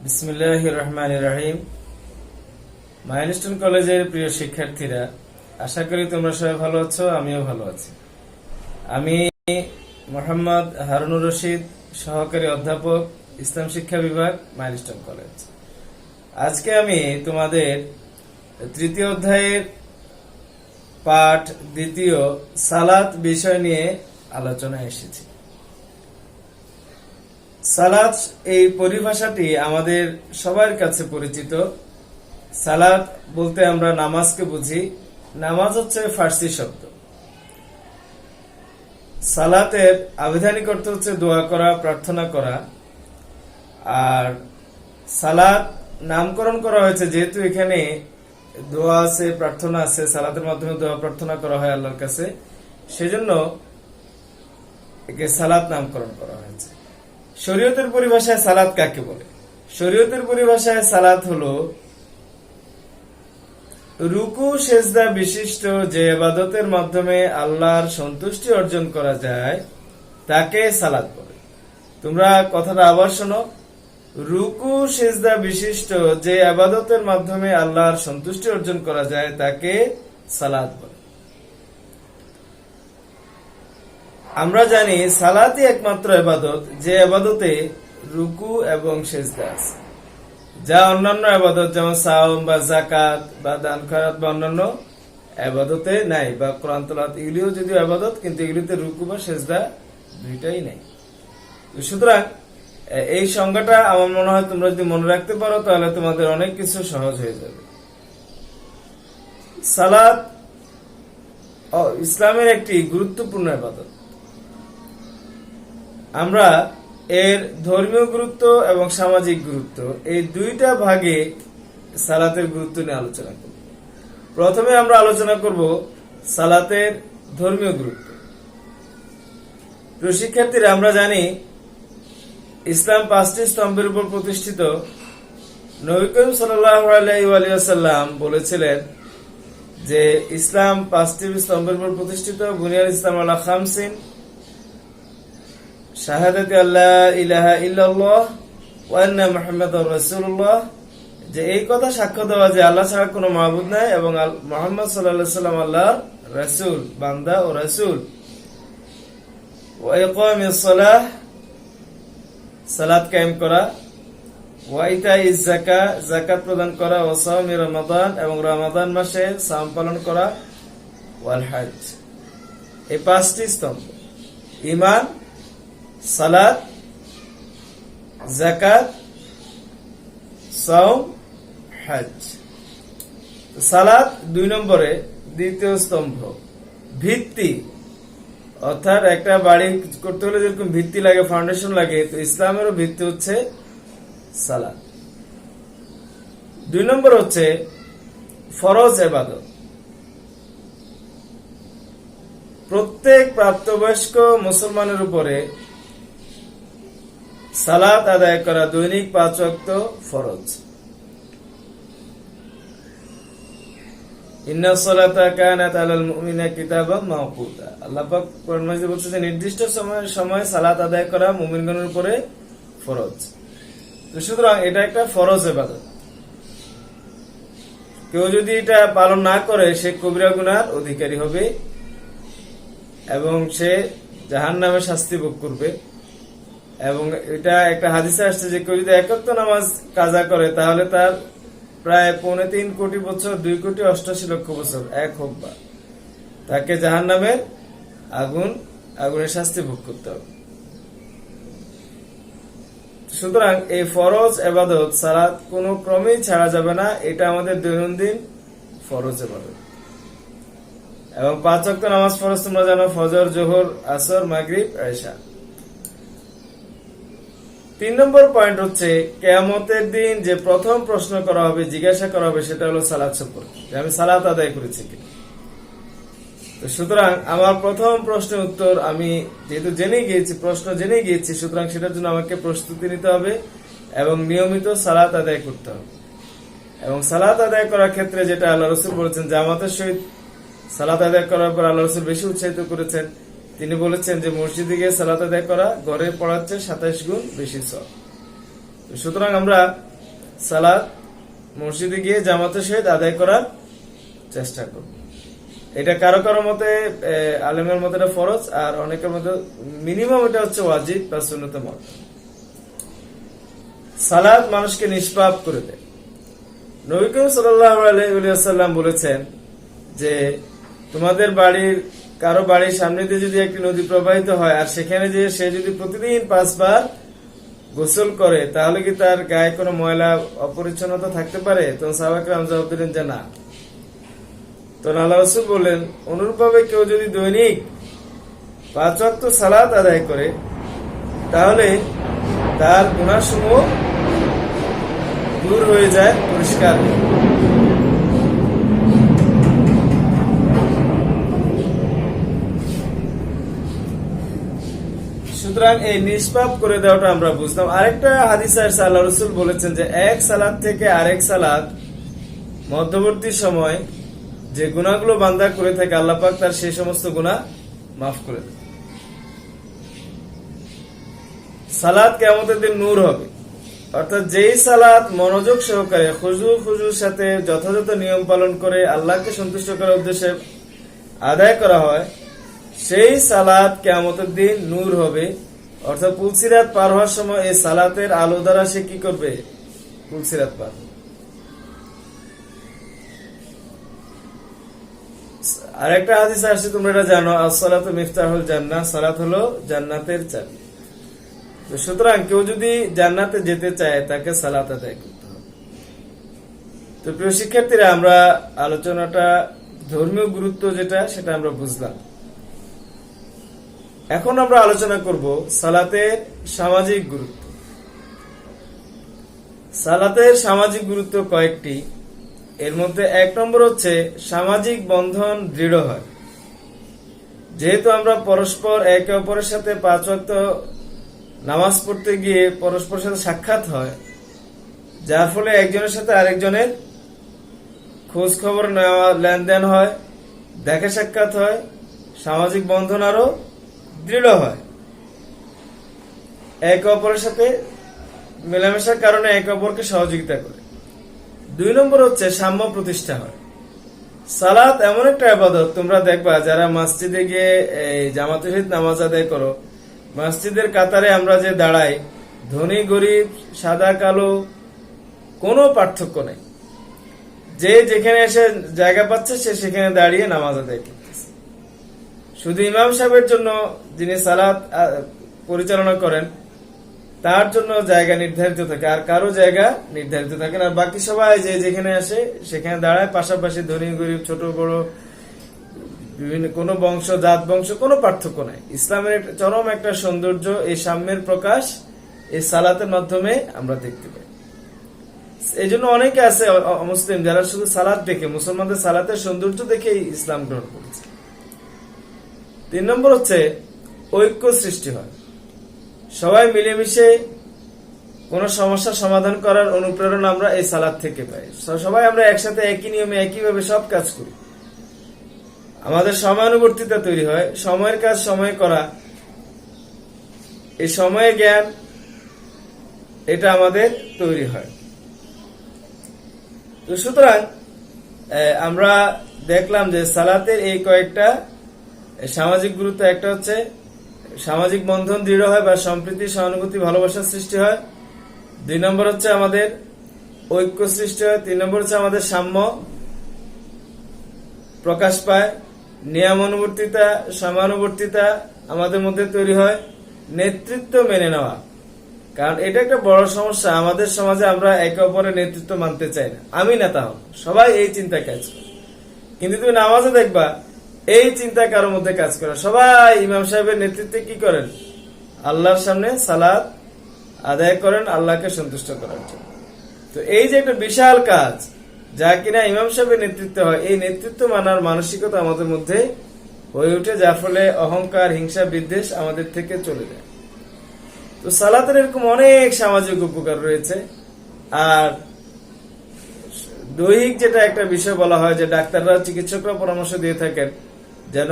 বিসমিল্লাহির রহমানির রহিম। মাইলস্টোন কলেজের প্রিয় শিক্ষার্থীরা, আশা করি তোমরা সবাই ভালো আছো, আমিও ভালো আছি। আমি মোহাম্মদ হারুনুর রশিদ, সহকারী অধ্যাপক, ইসলাম শিক্ষা বিভাগ, মাইলস্টোন কলেজ। আজকে আমি তোমাদের তৃতীয় অধ্যায়ের পাঠ দ্বিতীয় সালাত বিষয় নিয়ে আলোচনায় এসেছি। সালাত এই পরিভাষাটি আমাদের সবার কাছে পরিচিত। সালাত বলতে আমরা নামাজকে বুঝি। নামাজ হচ্ছে ফার্সি শব্দ। সালাতের আবিধানিক অর্থ হচ্ছে দোয়া করা, প্রার্থনা করা। আর সালাত নামকরণ করা হয়েছে যেহেতু এখানে দোয়া আছে, প্রার্থনা আছে, সালাতের মাধ্যমে দোয়া প্রার্থনা করা হয় আল্লাহর কাছে, সেজন্য একে সালাত নামকরণ করা হয়েছে। শরীয়তের পরিভাষায় সালাত কাকে বলে? শরীয়তের পরিভাষায় সালাত হলো রুকু সেজদা বিশিষ্ট যে ইবাদতের মাধ্যমে আল্লাহর সন্তুষ্টি অর্জন করা যায় তাকে সালাত বলে। তোমরা কথাটা আবার শোনো, রুকু সেজদা বিশিষ্ট যে ইবাদতের মাধ্যমে আল্লাহর সন্তুষ্টি অর্জন করা যায় তাকে সালাত বলে। আমরা জানি সালাতই একমাত্র ইবাদত যে ইবাদতে রুকু এবং সেজদা আছে, যা অন্যান্য ইবাদত যেমন সাওম বা যাকাত বা দান খয়রাত বা অন্যান্য ইবাদতে নাই, বা কোরআন তেলাওয়াত এগুলিও যদিও ইবাদত, কিন্তু এগুলিতে রুকু বা সেজদা দুইটাই নাই। সুতরাং এই সংজ্ঞাটা আমার মনে হয় তোমরা যদি মনে রাখতে পারো তাহলে তোমাদের অনেক কিছু সহজ হয়ে যাবে। সালাত ইসলামের একটি গুরুত্বপূর্ণ ইবাদত। আমরা এর ধর্মীয় গুরুত্ব এবং সামাজিক গুরুত্ব এই দুইটা ভাগে সালাতের গুরুত্ব নিয়ে আলোচনা করব। প্রথমে আমরা আলোচনা করব সালাতের ধর্মীয় গুরুত্ব। প্রিয় শিক্ষার্থীরা, আমরা জানি ইসলাম 5টি স্তম্ভের উপর প্রতিষ্ঠিত। নবী করিম সাল্লাল্লাহু আলাইহি ওয়া সাল্লাম বলেছিলেন যে ইসলাম 5টি স্তম্ভের উপর প্রতিষ্ঠিত। বুনিয়াল ইসলাম আলা খামসিন, শাহাদাতি আল্লা ইলাহা ইল্লাল্লাহ ওয়া আন্না মুহাম্মাদুর রাসূলুল্লাহ, যে এই কথা সাক্ষ্য দেওয়া যে আল্লাহ ছাড়া কোনো মাবুদ নাই এবং মুহাম্মদ সাল্লাল্লাহু আলাইহি ওয়াসাল্লাম আল্লাহর রাসূল, বান্দা ও রাসূল। ওয়া ইকামিস সালাহ, সালাত কায়েম করা। ওয়া ইতাইজ যাকাত, যাকাত প্রদান করা। ওয়া সাওমি রমাদান, এবং রমাদান মাসে সাওম পালন করা। ওয়াল হজ। এই 5টি স্তম্ভ, ঈমান, সালাত, যাকাত, সাওম, হজ। সালাত 2 নম্বরে, দ্বিতীয় স্তম্ভ, ভিত্তি। অর্থাৎ একটা বাড়ি করতে হলে যেরকম ভিত্তি লাগে, ফাউন্ডেশন লাগে, তো ইসলামেরও ভিত্তি হচ্ছে সালাত। 2 নম্বর হচ্ছে ফরজ ইবাদত। প্রত্যেক প্রাপ্তবয়স্ক মুসলমানের উপরে সালাত আদায় করা দৈনিক 5 ওয়াক্ত ফরজ। ইন্না সালাতা কানাত আলাল মুমিনিনা কিতাবাম মাওকুতা, আল্লাহ পাক কোরআন মাজিদে বলছে যে নির্দিষ্ট সময়ে সালাত আদায় করা মুমিনগণের উপরে ফরজ। তো সুতরাং এটা একটা ফরজ ইবাদত। কেউ যদি এটা পালন না করে সে কবিরা গুনার অধিকারী হবে এবং সে জাহান্নামে শাস্তি ভোগ করবে। এবং এটা একটা হাদিসে আসছে যে কেউ যদি 1 ওয়াক্ত নামাজ কাজা করে তাহলে তার প্রায় 3.25 কোটি বছর, 2,88,00,000 বছর এক হোক বা, তাকে জাহান্নামের আগুনের শাস্তি ভোগ করতে হবে। সুতরাং এই ফরজ ইবাদত সালাত কোনো ক্রমেই ছাড়া যাবে না, এটা আমাদের দৈনন্দিন ফরজ ইবাদত। এবং 5 ওয়াক্ত নামাজ ফরজ তোমরা জানো, ফজর, জোহর, আসর, মাগরিব, ইশা। 3 নম্বর পয়েন্ট হচ্ছে কিয়ামতের দিন যে প্রথম প্রশ্ন করা হবে, জিজ্ঞাসা করা হবে, সেটা হলো সালাত সম্পর্কে, যে আমি সালাত আদায় করেছি কিনা। তো সুতরাং আমার প্রথম প্রশ্নের উত্তর আমি যেহেতু প্রশ্ন জেনে গিয়েছি, সুতরাং সেটার জন্য আমাকে প্রস্তুতি নিতে হবে এবং নিয়মিত সালাত আদায় করতে হবে। এবং সালাত আদায় করার ক্ষেত্রে যেটা আল্লাহ রাসূল বলেছেন, জামাতের সহিত সালাত আদায় করার পর আল্লাহ রাসূল বেশি উৎসাহিত করেছেন। তিনি বলেছেন যে মসজিদে গিয়ে সালাত আদায় করা ঘরে পড়ার চেয়ে 27 গুণ বেশি সওয়াব। সুতরাং আমরা সালাত মসজিদে গিয়ে জামাতের সহিত আদায় করার চেষ্টা করব। এটা কারো কারো মতে আলেমের মতে এটা ফরজ, আর অনেকের মতে মিনিমাম এটা হচ্ছে ওয়াজিব বা সুন্নত মত। সালাত মানুষকে নিষ্পাপ করে দেয়। নবী করিম সাল্লাল্লাহু আলাইহি ওয়াসাল্লাম বলেছেন যে তোমাদের বাড়ির কারো বাড়ির সামনে দিয়ে যদি একটি নদী প্রবাহিত হয় আর সেখানে যে সে যদি প্রতিদিন 5 বার গোসল করে তাহলে কি তার গায়ে কোনো ময়লা অপরিচ্ছন্নতা থাকতে পারে? তখন সাহাবায়ে কেরাম জবাব দিলেন যে না। তো আল্লাহ রাসূল বললেন অনুরূপভাবে কেউ যদি দৈনিক 5 ওয়াক্ত সালাত আদায় করে তাহলে তার গুনাহসমূহ দূর হয়ে যায়, পরিষ্কার হয়ে যায়। সুতরাং এই নিষ্পাপ করে দেওয়াটা আমরা বুঝলাম। আরেকটা হাদিস আছে, আল্লাহ রাসূল বলেছেন যে এক সালাত থেকে আরেক সালাত মধ্যবর্তী সময় যে গুনাহগুলো বান্দা করে থাকে আল্লাহ পাক তার সেই সমস্ত গুনাহ মাফ করে দেন। সালাত কিয়ামতের দিন নূর হবে, অর্থাৎ যেই সালাত মনোযোগ সহকারে খুশুর সাথে যথাযথ নিয়ম পালন করে আল্লাহকে সন্তুষ্ট করার উদ্দেশ্যে আদায় করা হয় সেই সালাত কিয়ামতের দিন নূর হবে। অর্থাৎ পুলসিরাত পার হওয়ার সময় এই সালাতের আলো দ্বারা সে কি করবে? পুলসিরাত পার। আরেকটা হাদিস আসছে, তোমরা এটা জানো, as-সালাতু মিফতাহুল জান্নাহ, সালাত হলো জান্নাতের চাবি। তো সুতরাং কেউ যদি জান্নাতে যেতে চায় তাকে সালাত আদায় করতে হবে। তো প্রিয় শিক্ষার্থীরা, আমরা আলোচনাটা ধর্মীয় গুরুত্ব যেটা সেটা আমরা বুঝলাম। এখন আমরা আলোচনা করব সালাতের সামাজিক গুরুত্ব। সালাতের সামাজিক গুরুত্ব কয়েকটি। এর মধ্যে 1 নম্বর হচ্ছে সামাজিক বন্ধন দৃঢ় হয়। যেহেতু আমরা পরস্পর একে অপরের সাথে 5 ওয়াক্ত নামাজ পড়তে গিয়ে পরস্পরের সাথে সাক্ষাৎ হয়, যার ফলে একজনের সাথে আরেকজনের খোঁজ খবর নেওয়া, লেনদেন হয়, দেখা সাক্ষাৎ হয়, সামাজিক বন্ধন আরো দৃঢ় হয়। একে অপরের সাথে মেলামেশার কারণে একে অপরকে সহযোগিতা করে। 2 নম্বর হচ্ছে সাম্য প্রতিষ্ঠা হয়। সালাত এমন একটা ইবাদত, তোমরা দেখবা যারা মসজিদে গিয়ে জামাতের সহিত নামাজ আদায় করো, মসজিদের কাতারে আমরা যে দাঁড়াই, ধনী গরিব সাদা কালো কোনো পার্থক্য নেই। যে যেখানে এসে জায়গা পাচ্ছে সে সেখানে দাঁড়িয়ে নামাজ আদায় করতেছে। শুধু ইমাম সাহেবের জন্য, যিনি সালাত পরিচালনা করেন, তার জন্য জায়গা নির্ধারিত থাকে, আর কারো জায়গা নির্ধারিত থাকে না। আর বাকি সবাই যে যেখানে আসে সেখানে দাঁড়ায়। পাশাপাশি ধনী গরিব ছোট বড় বিভিন্ন কোনো বংশ জাত বংশ কোনো পার্থক্য নাই। ইসলামের চরম একটা সৌন্দর্য, এই সাম্যের প্রকাশ এই সালাতের মাধ্যমে আমরা দেখতে পাই। এই জন্য অনেকে আছে মুসলিম যারা শুধু সালাত দেখে, মুসলমানদের সালাতের সৌন্দর্য দেখে ইসলাম গ্রহণ করেছে। 3 নম্বর হচ্ছে ঐক্য সৃষ্টি হয়। সবাই মিলেমিশে কোন সমস্যা সমাধান করার অনুপ্রেরণা আমরা এই সালাত থেকে পাই। সবাই আমরা একসাথে একই নিয়মে একইভাবে সব কাজ করি, আমাদের সময়ানুবর্তিতা তৈরি হয়। সময়ের কাজ সময়ে করা, এই সময়ে জ্ঞান, এটা আমাদের তৈরি হয়। তো সুতরাং আমরা দেখলাম যে সালাতের এই কয়েকটা সামাজিক গুরুত্ব। একটা হচ্ছে সামাজিক বন্ধন দৃঢ় হয় বা সম্প্রীতি, সহানুভূতি, ভালোবাসার সৃষ্টি হয়। 2 নম্বর হচ্ছে আমাদের ঐক্য সৃষ্টি হয়। 3 নম্বর হচ্ছে আমাদের সাম্য প্রকাশ পায়। নিয়মানুবর্তিতা, সমানুবর্তিতা আমাদের মধ্যে তৈরি হয়। নেতৃত্ব মেনে নেওয়া, কারণ এটা একটা বড় সমস্যা আমাদের সমাজে, আমরা একে অপরের নেতৃত্ব মানতে চাই না। আমি নেতা হব, সবাই এই চিন্তা কাজ করে। কিন্তু তুমি নামাজে দেখবা এই চিন্তা কারোর মধ্যে কাজ করে। সবাই ইমাম সাহেবের নেতৃত্বে কি করেন? আল্লাহর সামনে সালাত আদায় করেন আল্লাহকে সন্তুষ্ট করার জন্য। তো এই যে একটা বিশাল কাজ, যা কিনা ইমাম সাহেবের নেতৃত্বে হয়, এই নেতৃত্ব মানার মানসিকতা আমাদের মধ্যে হয়ে ওঠে, যার ফলে অহংকার, হিংসা, বিদ্বেষ আমাদের থেকে চলে যায়। তো সালাতের এরকম অনেক সামাজিক উপকার রয়েছে। আর দৈহিক যেটা একটা বিষয় বলা হয়, যে ডাক্তাররা, চিকিৎসকরা পরামর্শ দিয়ে থাকেন যেন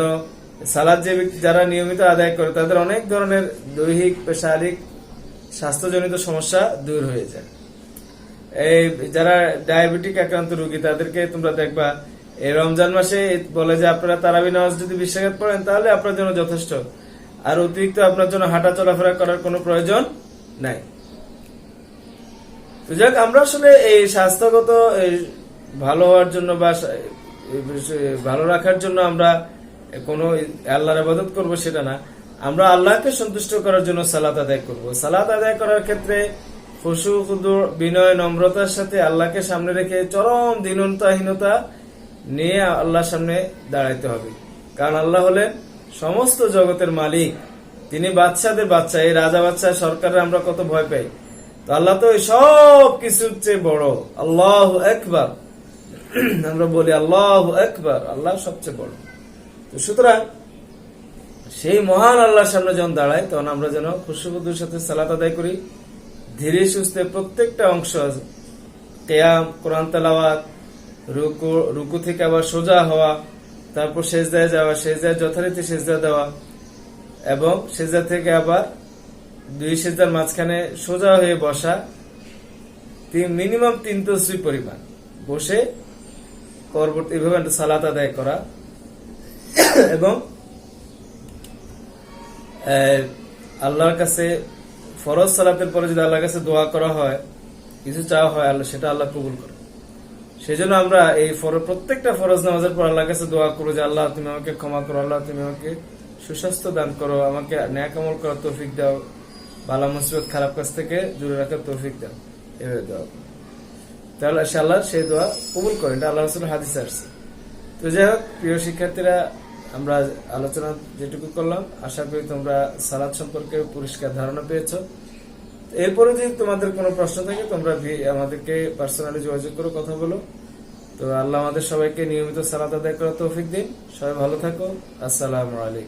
সালাত যে ব্যক্তি যারা নিয়মিত আদায় করে তাদের অনেক ধরনের দৈহিক, শারীরিক, স্বাস্থ্যজনিত সমস্যা দূর হয়ে যায়। এই যারা ডায়াবেটিক আক্রান্ত রোগী তাদেরকে তোমরা দেখবা এই রমজান মাসে বলে যে আপনারা তারাবি নামাজ যদি 20 রাকাত পড়েন তাহলে আপনার জন্য যথেষ্ট, আর অতিরিক্ত আপনার জন্য হাঁটা চলাফেরা করার কোনো প্রয়োজন নাই। তো যাক, আমরা আসলে এই স্বাস্থ্যগত ভালো হওয়ার জন্য বা ভালো রাখার জন্য আমরা কোনো আল্লাহর ইবাদত করব সেটা না, আমরা আল্লাহকে সন্তুষ্ট করার জন্য সালাত আদায় করব। সালাত আদায় করার ক্ষেত্রে খুশু খুদু বিনয় নম্রতার সাথে আল্লাহকে সামনে রেখে চরম দীনতাহীনতা নিয়ে আল্লাহর সামনে দাঁড়াইতে হবে। কারণ আল্লাহ হলেন সমস্ত জগতের মালিক, তিনি বাচ্চাদের বাচ্চা, এই রাজা বাচ্চা সরকারের আমরা কত ভয় পাই, তো আল্লাহ তো সব কিছুর চেয়ে বড়। আল্লাহু আকবার, আমরা বলি আল্লাহু আকবার, আল্লাহ সবচেয়ে বড়। তো সুতরাং সেই মহান আল্লাহর সামনে যখন দাঁড়াই তখন আমরা যেন খুশুখুদুর সাথে সালাত আদায় করি, ধীরে সুস্থে প্রত্যেকটা অংশ, কিয়াম, কোরআন তেলাওয়াত, রুকু থেকে আবার সোজা হওয়া, তারপর সেজদায় যাওয়া, সেজদায় যথারীতি সেজদা দেওয়া, এবং সেজদা থেকে আবার 2 সেজদার মাঝখানে সোজা হয়ে বসা, মিনিমাম 3 তসবিহ পরিমাণ বসে পরবর্তী এভাবে সালাত আদায় করা। এবং আল্লাহর কাছে ফরজ সালাতের পরে যদি আল্লাহর কাছে দোয়া করা হয়, কিছু চাওয়া হয়, আল্লাহ সেটা আল্লাহ কবুল করে। সেজন্য আমরা এই প্রত্যেকটা ফরজ নামাজের পর আল্লাহর কাছে দোয়া করো যে আল্লাহ তুমি আমাকে ক্ষমা করো, আল্লাহ তুমি আমাকে সুস্বাস্থ্য দান করো, আমাকে নেক আমল করার তৌফিক দাও, বালা মুসিবত খারাপ কাজ থেকে দূরে রাখার তৌফিক দাও, এভাবে দোয়া করো, তাহলে আল্লাহ সেই দোয়া কবুল করেন। এটা আল্লাহ রাসূলের হাদিসে আসছে। তো যাই হোক, প্রিয় শিক্ষার্থীরা, আমরা আলোচনা যেটুকু করলাম, আশা করি তোমরা সালাত সম্পর্কে পরিষ্কার ধারণা পেয়েছো। এরপরে যদি তোমাদের কোনো প্রশ্ন থাকে তোমরা আমাদেরকে পার্সোনালি যোগাযোগ করে কথা বলো। তো আল্লাহ আমাদের সবাইকে নিয়মিত সালাত আদায় করার তৌফিক দিন। সবাই ভালো থাকো। আসসালামু আলাইকুম।